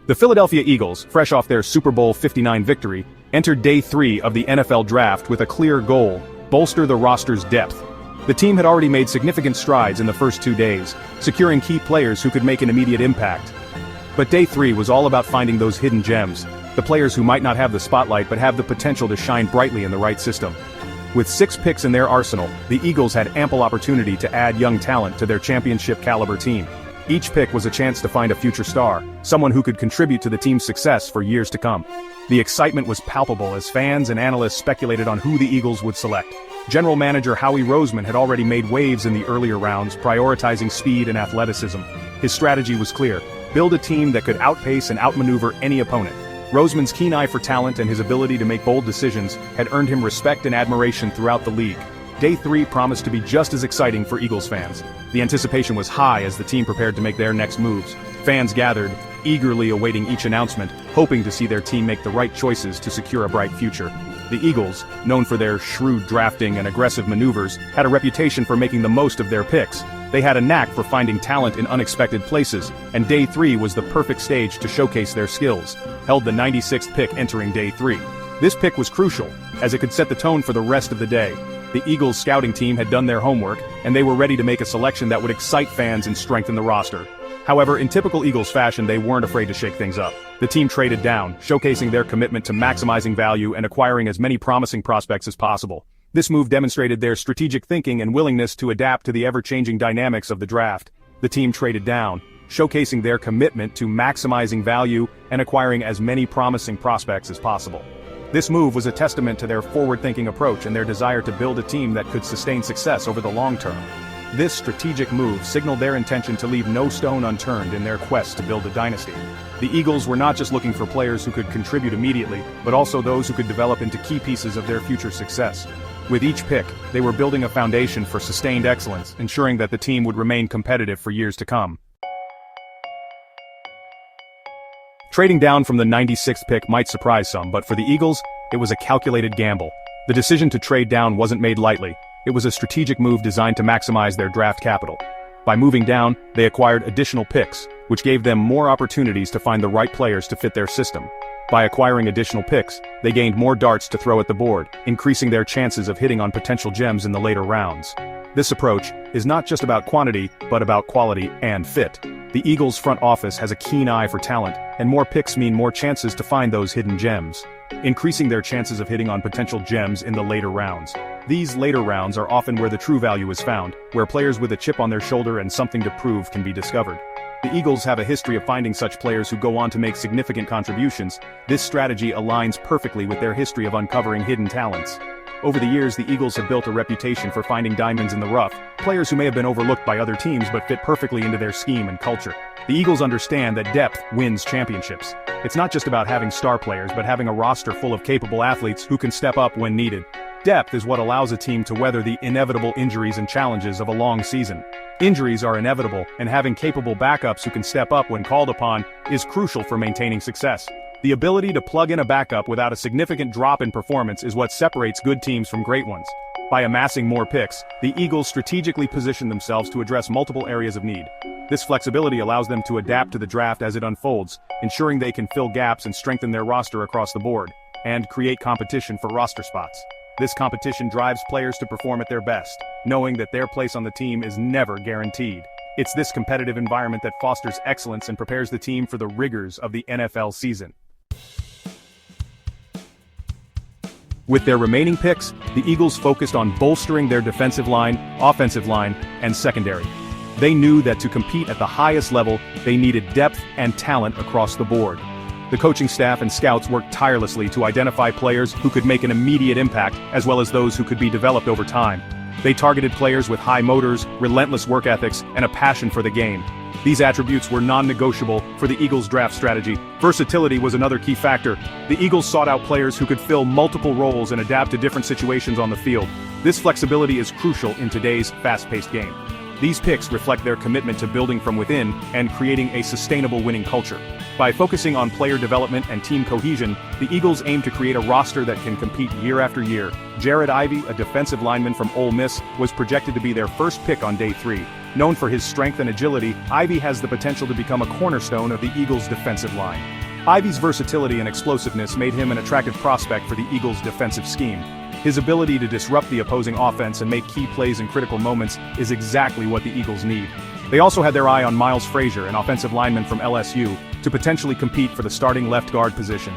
The Philadelphia Eagles, fresh off their Super Bowl 59 victory, entered Day 3 of the NFL Draft with a clear goal: bolster the roster's depth. The team had already made significant strides in the first 2 days, securing key players who could make an immediate impact. But Day 3 was all about finding those hidden gems, the players who might not have the spotlight but have the potential to shine brightly in the right system. With 6 picks in their arsenal, the Eagles had ample opportunity to add young talent to their championship-caliber team. Each pick was a chance to find a future star, someone who could contribute to the team's success for years to come. The excitement was palpable as fans and analysts speculated on who the Eagles would select. General manager Howie Roseman had already made waves in the earlier rounds, prioritizing speed and athleticism. His strategy was clear: build a team that could outpace and outmaneuver any opponent. Roseman's keen eye for talent and his ability to make bold decisions had earned him respect and admiration throughout the league. Day 3 promised to be just as exciting for Eagles fans. The anticipation was high as the team prepared to make their next moves. Fans gathered, eagerly awaiting each announcement, hoping to see their team make the right choices to secure a bright future. The Eagles, known for their shrewd drafting and aggressive maneuvers, had a reputation for making the most of their picks. They had a knack for finding talent in unexpected places, and Day 3 was the perfect stage to showcase their skills. Held the 96th pick entering Day 3. This pick was crucial, as it could set the tone for the rest of the day. The Eagles scouting team had done their homework, and they were ready to make a selection that would excite fans and strengthen the roster. However, in typical Eagles fashion, they weren't afraid to shake things up. The team traded down, showcasing their commitment to maximizing value and acquiring as many promising prospects as possible. This move demonstrated their strategic thinking and willingness to adapt to the ever-changing dynamics of the draft. The team traded down, showcasing their commitment to maximizing value and acquiring as many promising prospects as possible. This move was a testament to their forward-thinking approach and their desire to build a team that could sustain success over the long term. This strategic move signaled their intention to leave no stone unturned in their quest to build a dynasty. The Eagles were not just looking for players who could contribute immediately, but also those who could develop into key pieces of their future success. With each pick, they were building a foundation for sustained excellence, ensuring that the team would remain competitive for years to come. Trading down from the 96th pick might surprise some, but for the Eagles, it was a calculated gamble. The decision to trade down wasn't made lightly. It was a strategic move designed to maximize their draft capital. By moving down, they acquired additional picks, which gave them more opportunities to find the right players to fit their system. By acquiring additional picks, they gained more darts to throw at the board, increasing their chances of hitting on potential gems in the later rounds. This approach is not just about quantity, but about quality and fit. The Eagles' front office has a keen eye for talent, and more picks mean more chances to find those hidden gems, increasing their chances of hitting on potential gems in the later rounds. These later rounds are often where the true value is found, where players with a chip on their shoulder and something to prove can be discovered. The Eagles have a history of finding such players who go on to make significant contributions. This strategy aligns perfectly with their history of uncovering hidden talents. Over the years, the Eagles have built a reputation for finding diamonds in the rough, players who may have been overlooked by other teams but fit perfectly into their scheme and culture. The Eagles understand that depth wins championships. It's not just about having star players, but having a roster full of capable athletes who can step up when needed. Depth is what allows a team to weather the inevitable injuries and challenges of a long season. Injuries are inevitable, and having capable backups who can step up when called upon is crucial for maintaining success. The ability to plug in a backup without a significant drop in performance is what separates good teams from great ones. By amassing more picks, the Eagles strategically position themselves to address multiple areas of need. This flexibility allows them to adapt to the draft as it unfolds, ensuring they can fill gaps and strengthen their roster across the board, and create competition for roster spots. This competition drives players to perform at their best, knowing that their place on the team is never guaranteed. It's this competitive environment that fosters excellence and prepares the team for the rigors of the NFL season. With their remaining picks, the Eagles focused on bolstering their defensive line, offensive line, and secondary. They knew that to compete at the highest level, they needed depth and talent across the board. The coaching staff and scouts worked tirelessly to identify players who could make an immediate impact, as well as those who could be developed over time. They targeted players with high motors, relentless work ethics, and a passion for the game. These attributes were non-negotiable for the Eagles' draft strategy. Versatility was another key factor. The Eagles sought out players who could fill multiple roles and adapt to different situations on the field. This flexibility is crucial in today's fast-paced game. These picks reflect their commitment to building from within and creating a sustainable winning culture. By focusing on player development and team cohesion, the Eagles aim to create a roster that can compete year after year. Jared Ivey, a defensive lineman from Ole Miss, was projected to be their first pick on Day 3. Known for his strength and agility, Ivy has the potential to become a cornerstone of the Eagles' defensive line. Ivy's versatility and explosiveness made him an attractive prospect for the Eagles' defensive scheme. His ability to disrupt the opposing offense and make key plays in critical moments is exactly what the Eagles need. They also had their eye on Miles Frazier, an offensive lineman from LSU, to potentially compete for the starting left guard position.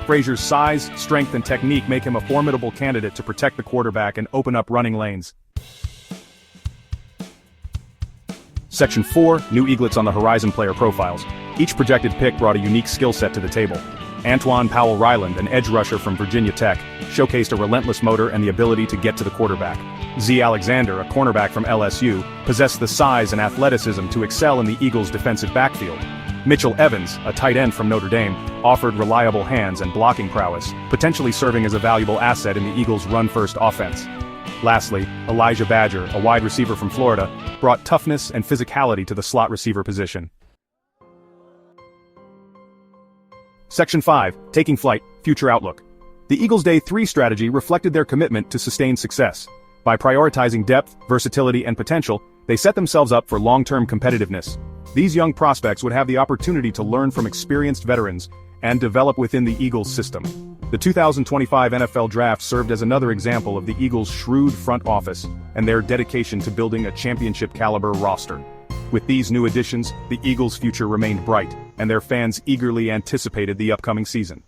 Frazier's size, strength, and technique make him a formidable candidate to protect the quarterback and open up running lanes. Section 4, New Eaglets on the Horizon Player Profiles. Each projected pick brought a unique skill set to the table. Antoine Powell Ryland, an edge rusher from Virginia Tech, showcased a relentless motor and the ability to get to the quarterback. Z. Alexander, a cornerback from LSU, possessed the size and athleticism to excel in the Eagles' defensive backfield. Mitchell Evans, a tight end from Notre Dame, offered reliable hands and blocking prowess, potentially serving as a valuable asset in the Eagles' run-first offense. Lastly, Elijah Badger, a wide receiver from Florida, brought toughness and physicality to the slot receiver position. Section 5, Taking Flight, Future Outlook. The Eagles' Day 3 strategy reflected their commitment to sustained success. By prioritizing depth, versatility, and potential, they set themselves up for long-term competitiveness. These young prospects would have the opportunity to learn from experienced veterans and develop within the Eagles system. The 2025 NFL Draft served as another example of the Eagles' shrewd front office and their dedication to building a championship-caliber roster. With these new additions, the Eagles' future remained bright, and their fans eagerly anticipated the upcoming season.